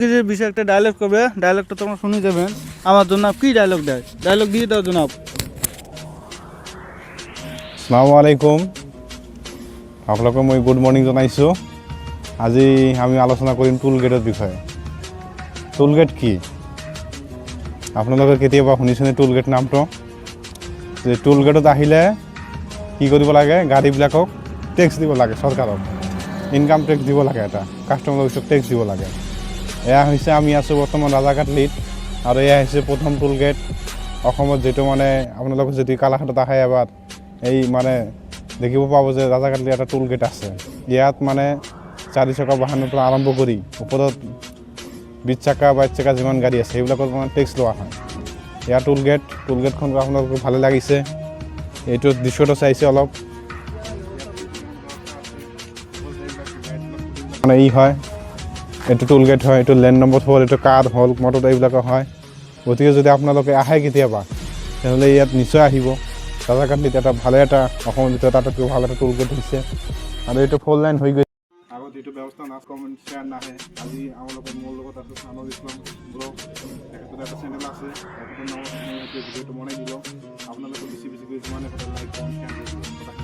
যে বিষয়ে একটা ডায়লগ করবে, ডায়লগটা তোমরা শুনে যাবেন। আমার জন্য কি ডায়লগ দেয়, ডায়লগ দিয়ে দাও জনাব। আসসালামু আলাইকুম, আপোনালোকক মই গুড মৰ্ণিং জনাইছোঁ। আজি আমি আলোচনা কৰিম টুল গেটৰ বিষয়ে। টুল গেট কি? আপোনালোকে কেতিয়াবা শুনিছেনে টুল গেট নামটো? যে টুল গেটত আহিলে কি কৰিব লাগে? গাড়ীবিলাকক টেক্স দিব লাগে, চৰকাৰক ইনকাম টেক্স দিব লাগে, এটা কাষ্টমাৰ অফিচক টেক্স দিব লাগে। এয়া হৈছে, আমি আছোঁ বৰ্তমান ৰাজাঘাটলিত, আৰু এয়া হৈছে প্ৰথম টুল গেট অসমত, যিটো মানে আপোনালোকে যদি কালাঘাটত আহে এবাৰ এই মানে দেখিব পাব যে ৰাজাঘাটলি এটা টুল গেট আছে। ইয়াত মানে 4 চকা বাহনৰ পৰা আৰম্ভ কৰি ওপৰত 20 চকা 22 চকা যিমান গাড়ী আছে সেইবিলাকৰ মানে টেক্স লোৱা হয়। এয়া টুল গেটখন আপোনালোকক ভালে লাগিছে। এইটো দৃশ্যটো চাইছে অলপ মানে হয়, এইটো টুল গেট হয়, এইটো লেণ্ড নম্বৰ 4, এইটো কাৰ হ'ল মটৰ এইবিলাকৰ হয়। গতিকে যদি আপোনালোকে আহে কেতিয়াবা, তেনেহ'লে ইয়াত নিশ্চয় আহিব। ৰাজাঘাটলিত এটা ভালে এটা অসমৰ ভিতৰত আটাইতকৈ ভাল এটা টুল গেট হৈছে, আৰু এইটো 4 লাইন হৈ গৈছে। আগত এইটো ব্যৱস্থা কমেণ্ট শ্বেয়াৰ নাহে। আজি মোৰ লগত আছে সানুল ইছলাম ব্লগ, তেখেতৰ এটা চেনেল আছে, তেখেতৰ নামত মই ভিডিঅ'টো বনাই দিব। আপোনালোকে বেছি বেছিকৈ যিমানে লাইক কমেণ্ট শ্বেয়াৰ কৰিব।